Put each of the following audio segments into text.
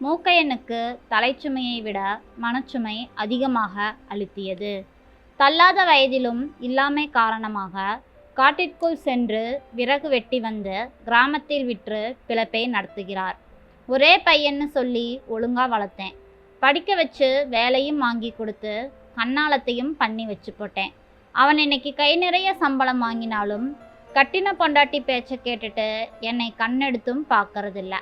மூக்கையனுக்கு தலைச்சுமையை விட மனச்சுமை அதிகமாக அழுத்தியது. தள்ளாத வயதிலும் இல்லாமை காரணமாக காட்டிற்குள் சென்று விறகு வெட்டி வந்து கிராமத்தில் விற்று பிழைப்பை நடத்துகிறார். ஒரே பையன்னு சொல்லி ஒழுங்கா வளர்த்தேன். படிக்க வச்சு வேலையும் வாங்கி கொடுத்து கண்ணாலத்தையும் பண்ணி வச்சு போட்டேன். அவன் இன்னைக்கு கை நிறைய சம்பளம் வாங்கினாலும் கட்டின பொண்டாட்டி பேச்சை கேட்டுட்டு என்னை கண்ணெடுத்தும் பார்க்கறதில்ல.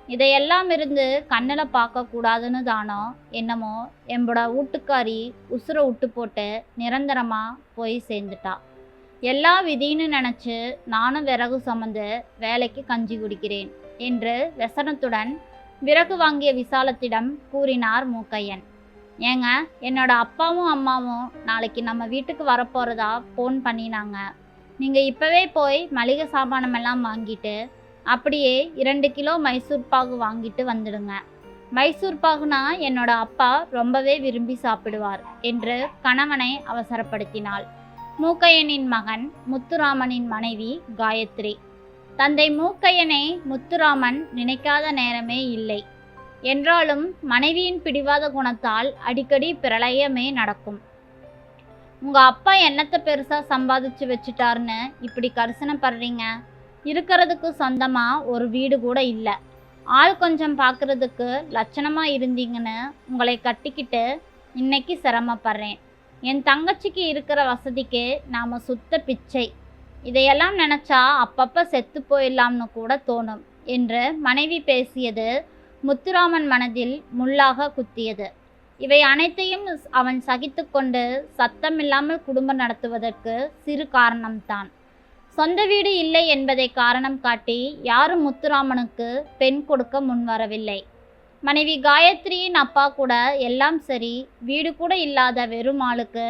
இதையெல்லாம் இருந்து கண்ணில் பார்க்கக்கூடாதுன்னு தானோ என்னமோ எம்பட வீட்டுக்காரி உசுரை விட்டு போட்டு நிரந்தரமாக போய் சேர்ந்துட்டா. எல்லா விதின்னு நினச்சி நானும் விறகு சுமந்து வேலைக்கு கஞ்சி குடிக்கிறேன் என்று व्यசனத்துடன் விறகு வாங்கிய விசாலத்திடம் கூறினார் மூக்கையன். ஏங்க, என்னோட அப்பாவும் அம்மாவும் நாளைக்கு நம்ம வீட்டுக்கு வரப்போகிறதா ஃபோன் பண்ணினாங்க. நீங்கள் இப்போவே போய் மளிகை சாமானமெல்லாம் வாங்கிட்டு அப்படியே 2 கிலோ மைசூர் பாகு வாங்கிட்டு வந்துடுங்க. மைசூர் பாகுனா என்னோட அப்பா ரொம்பவே விரும்பி சாப்பிடுவார் என்று கணவனை அவசரப்படுத்தினாள். மூக்கையனின் மகன் முத்துராமனின் மனைவி காயத்ரி. தந்தை மூக்கையனை முத்துராமன் நினைக்காத நேரமே இல்லை. என்றாலும் மனைவியின் பிடிவாத குணத்தால் அடிக்கடி பிரளயமே நடக்கும். உங்கள் அப்பா என்னத்தை பெருசாக சம்பாதிச்சு வச்சுட்டாருன்னு இப்படி கரிசனைப்படுறீங்க? இருக்கிறதுக்கு சொந்தமாக ஒரு வீடு கூட இல்லை. ஆள் கொஞ்சம் பார்க்குறதுக்கு லட்சணமாக இருந்தீங்கன்னு உங்களை கட்டிக்கிட்டு இன்னைக்கு சிரமப்படுறேன். என் தங்கச்சிக்கு இருக்கிற வசதிக்கு நாம் சுத்த பிச்சை. இதையெல்லாம் நினச்சா அப்பப்போ செத்து போயிடலாம்னு கூட தோணும் என்று மனைவி பேசியது முத்துராமன் மனதில் முள்ளாக குத்தியது. இவை அனைத்தையும் அவன் சகித்து கொண்டு சத்தமில்லாமல் குடும்பம் நடத்துவதற்கு சிறு காரணம்தான். சொந்த வீடு இல்லை என்பதை காரணம் காட்டி யாரும் முத்துராமனுக்கு பெண் கொடுக்க முன்வரவில்லை. மனைவி காயத்ரியின் அப்பா கூட எல்லாம் சரி, வீடு கூட இல்லாத வெறும் ஆளுக்கு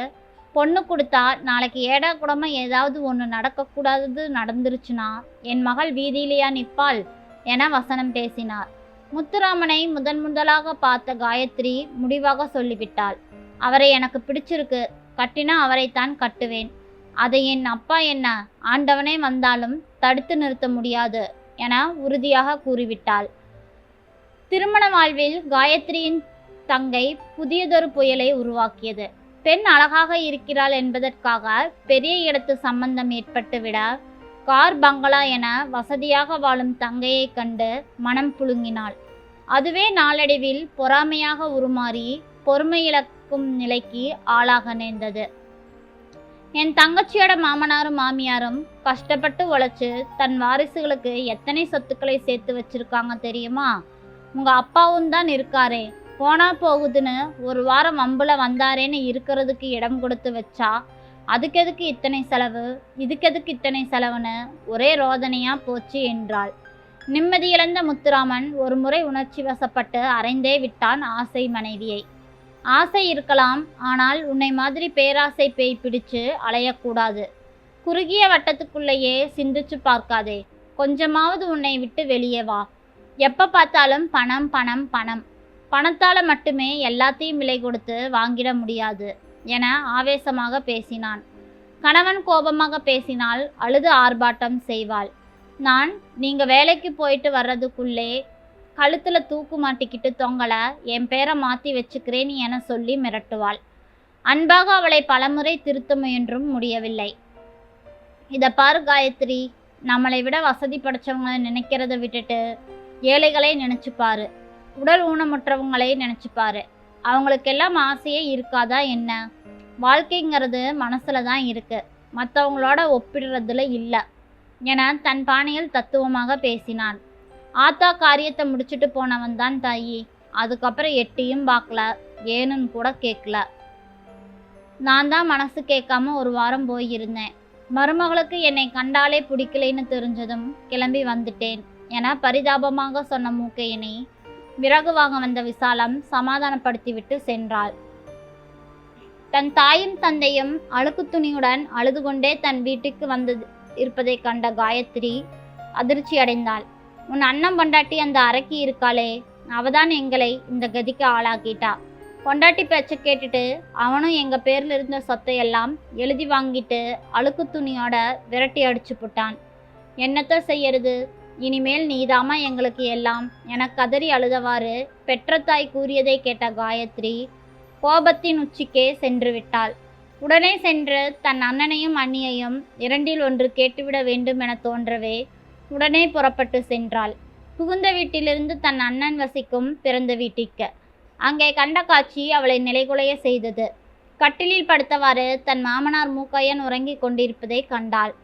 பொண்ணு கொடுத்தா நாளைக்கு ஏடா கூடமா ஏதாவது ஒன்று நடக்கக்கூடாதது நடந்துருச்சுன்னா என் மகள் வீதியிலேயா நிற்பாள் என வசனம் பேசினார். முத்துராமனை முதலாக பார்த்த காயத்ரி முடிவாக சொல்லிவிட்டாள். அவரை எனக்கு பிடிச்சிருக்கு, கட்டினா அவரைத்தான் கட்டுவேன். அதை என் அப்பா என்ன ஆண்டவனே வந்தாலும் தடுத்து நிறுத்த முடியாது என உறுதியாக கூறிவிட்டாள். திருமண வாழ்வில் காயத்ரியின் தங்கை புதியதொரு புயலை உருவாக்கியது. பெண் அழகாக இருக்கிறாள் என்பதற்காக பெரிய இடத்து சம்பந்தம் ஏற்பட்டுவிட கார் பங்களா என வசதியாக வாழும் தங்கையை கண்டு மனம் புழுங்கினாள். அதுவே நாளடைவில் பொறாமையாக உருமாறி பொறுமை இழக்கும் நிலைக்கு ஆளாக நேர்ந்தது. என் தங்கச்சியோட மாமனாரும் மாமியாரும் கஷ்டப்பட்டு உழைச்சு தன் வாரிசுகளுக்கு எத்தனை சொத்துக்களை சேர்த்து வச்சிருக்காங்க தெரியுமா? உங்க அப்பாவும் தான் இருக்காரே, போனா போகுதுன்னு ஒரு வாரம் வம்புல வந்தாரேன்னு இருக்கிறதுக்கு இடம் கொடுத்து வச்சா அதுக்கு எதுக்கு இத்தனை செலவு, இதுக்கெதுக்கு இத்தனை செலவுன்னு ஒரே ரோதனையா போச்சு என்றாள். நிம்மதியிழந்த முத்துராமன் ஒரு முறை உணர்ச்சி வசப்பட்டு அறைந்தே விட்டான் ஆசை மனைவியை. ஆசை இருக்கலாம், ஆனால் உன்னை மாதிரி பேராசை பேய் பிடிச்சு அலையக்கூடாது. குறுகிய வட்டத்துக்குள்ளேயே சிந்திச்சு பார்க்காதே. கொஞ்சமாவது உன்னை விட்டு வெளியே வா. எப்போ பார்த்தாலும் பணம் பணம் பணம். பணத்தால் மட்டுமே எல்லாத்தையும் விலை கொடுத்து வாங்கிட முடியாது என ஆவேசமாக பேசினான். கணவன் கோபமாக பேசினால் அழுது ஆர்ப்பாட்டம் செய்வாள். நீங்கள் வேலைக்கு போயிட்டு வர்றதுக்குள்ளே கழுத்தில் தூக்கு மாட்டிக்கிட்டு தொங்கலை என் பேரை மாற்றி வச்சுக்கிறேன் என சொல்லி மிரட்டுவாள். அன்பாக அவளை பலமுறை திருத்த முயன்றும் முடியவில்லை. இதை பாரு காயத்ரி, நம்மளை விட வசதி படைச்சவங்களை நினைக்கிறத விட்டுட்டு ஏழைகளை நினச்சிப்பாரு, உடல் ஊனமுற்றவங்களை நினச்சிப்பாரு. அவங்களுக்கெல்லாம் ஆசையே இருக்காதா என்ன? வாழ்க்கைங்கிறது மனசுல தான் இருக்கு, மற்றவங்களோட ஒப்பிடுறதுல இல்லை என தன் பாணியில் தத்துவமாக பேசினான். ஆத்தா காரியத்தை முடிச்சுட்டு போனவன் தான் தாயி. அதுக்கப்புறம் எட்டியும் பார்க்கல, ஏனுன்னு கூட கேட்கல. நான் தான் மனசு கேட்காம ஒரு வாரம் போயிருந்தேன். மருமகளுக்கு என்னை கண்டாலே பிடிக்கலைன்னு தெரிஞ்சதும் கிளம்பி வந்துட்டேன் என பரிதாபமாக சொன்ன மூக்கையனை விறகு வாங்க வந்த விசாலம் சமாதானப்படுத்திவிட்டு சென்றாள். தன் தாயும் தந்தையும் அழுக்கு துணியுடன் அழுது கொண்டே தன் வீட்டுக்கு வந்து இருப்பதை கண்ட காயத்ரி அதிர்ச்சி அடைந்தாள். உன் அண்ணன் பொண்டாட்டி அந்த அறைக்கு இருக்காளே, அவதான் எங்களை இந்த கதிக்கு ஆளாக்கிட்டா. பொண்டாட்டி பேச்சை கேட்டுட்டு அவனும் எங்கள் பேரில் இருந்த சொத்தையெல்லாம் எழுதி வாங்கிட்டு அழுக்கு துணியோட விரட்டி அடிச்சு போட்டான். என்னத்த செய்யறது? இனிமேல் நீதாமா எங்களுக்கு எல்லாம் என கதறி அழுதவாறு பெற்ற தாய் கூறியதை கேட்ட காயத்ரி கோபத்தின் உச்சிக்கே சென்று விட்டாள். உடனே சென்று தன் அண்ணனையும் அண்ணியையும் இரண்டில் ஒன்று கேட்டுவிட வேண்டும் என தோன்றவே உடனே புறப்பட்டு சென்றாள். புகுந்த வீட்டிலிருந்து தன் அண்ணன் வசிக்கும் பிறந்த வீட்டிற்கு. அங்கே கண்ட காட்சி அவளை நிலைகுலைய செய்தது. கட்டிலில் படுத்தவாறு தன் மாமனார் மூக்கையன் உறங்கிக் கொண்டிருப்பதை கண்டாள்.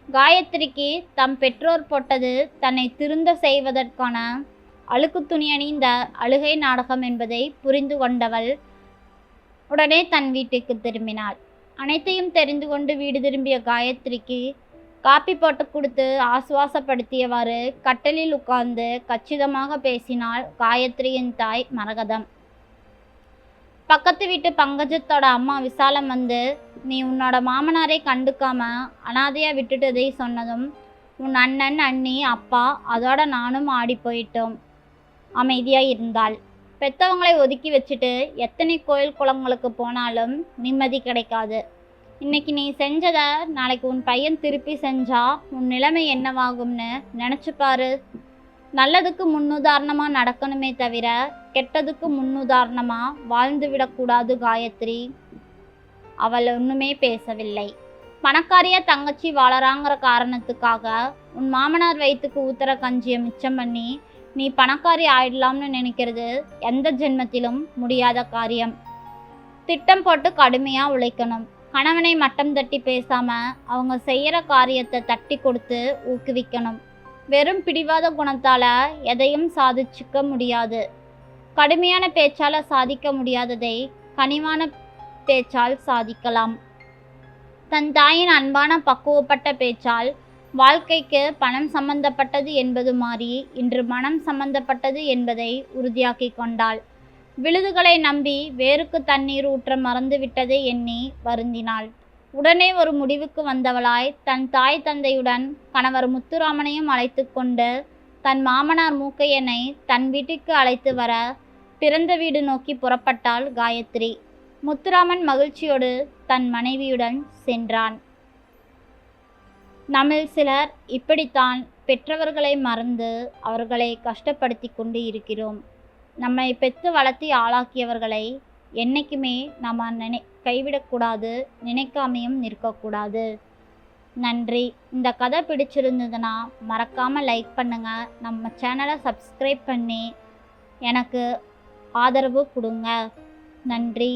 காயத்ரிக்கு தம் பெற்றோர் போட்டது தன்னை திருந்த செய்வதற்கான அழுக்கு துணி அணிந்த அழுகை நாடகம் என்பதை புரிந்து கொண்டவள் உடனே தன் வீட்டுக்கு திரும்பினாள். அனைத்தையும் தெரிந்து கொண்டு வீடு திரும்பிய காயத்ரிக்கு காப்பி போட்டு கொடுத்து ஆசுவாசப்படுத்தியவாறு கட்டலில் உட்கார்ந்து கச்சிதமாக பேசினாள் காயத்ரியின் தாய் மரகதம். பக்கத்து வீட்டு பங்கஜத்தோட அம்மா விசாலம் வந்து, நீ உன்னோட மாமனாரை கண்டுக்காம அனாதையா விட்டுட்டதை சொன்னதும் உன் அண்ணன் அண்ணி அப்பா அதோட நானும் ஆடி போயிட்டோம். அமைதியாக இருந்தாள். பெத்தவங்களை ஒதுக்கி வச்சுட்டு எத்தனை கோயில் குளங்களுக்கு போனாலும் நிம்மதி கிடைக்காது. இன்னைக்கு நீ செஞ்சதை நாளைக்கு உன் பையன் திருப்பி செஞ்சா உன் நிலைமை என்னவாகும்னு நினச்சி பாரு. நல்லதுக்கு முன்னுதாரணமாக நடக்கணுமே தவிர கெட்டதுக்கு முன்னுதாரணமாக வாழ்ந்து விடக்கூடாது காயத்ரி. அவள் ஒன்றுமே பேசவில்லை. பணக்காரியா தங்கச்சி வாழறாங்கிற காரணத்துக்காக உன் மாமனார் வயிற்றுக்கு ஊத்துற கஞ்சியை மிச்சம் பண்ணி நீ பணக்காரி ஆயிடலாம்னு நினைக்கிறது எந்த ஜென்மத்திலும் முடியாத காரியம். திட்டம் போட்டு கடுமையாக உழைக்கணும். கணவனை மட்டம் தட்டி பேசாம அவங்க செய்கிற காரியத்தை தட்டி கொடுத்து ஊக்குவிக்கணும். வெறும் பிடிவாத குணத்தால் எதையும் சாதிச்சுக்க முடியாது. கடுமையான பேச்சால் சாதிக்க முடியாததை கனிவான பேச்சால் சாதிக்கலாம். தன் தாயின் அன்பான பக்குவப்பட்ட பேச்சால் வாழ்க்கைக்கு பணம் சம்பந்தப்பட்டது என்பது மாறி இன்று மனம் சம்பந்தப்பட்டது என்பதை உறுதியாக்கி கொண்டாள். விழுதுகளை நம்பி வேருக்கு தண்ணீர் ஊற்ற மறந்துவிட்டதை எண்ணி வருந்தினாள். உடனே ஒரு முடிவுக்கு வந்தவளாய் தன் தாய் தந்தையுடன் கணவர் முத்துராமனையும் அழைத்து கொண்டு தன் மாமனார் மூக்கையனை தன் வீட்டுக்கு அழைத்து வர பிறந்த வீடு நோக்கி புறப்பட்டாள் காயத்ரி. முத்துராமன் மகிழ்ச்சியோடு தன் மனைவியுடன் சென்றான். நம்மில் சிலர் இப்படித்தான் பெற்றவர்களை மறந்து அவர்களை கஷ்டப்படுத்தி கொண்டு இருக்கிறோம். நம்மை பெற்று வளர்த்தி ஆளாக்கியவர்களை என்றைக்குமே நம்ம கைவிடக்கூடாது, நினைக்காமையும் நிற்கக்கூடாது. நன்றி. இந்த கதை பிடிச்சிருந்ததுன்னா மறக்காமல் லைக் பண்ணுங்கள். நம்ம சேனலை சப்ஸ்கிரைப் பண்ணி எனக்கு ஆதரவு கொடுங்க. நன்றி.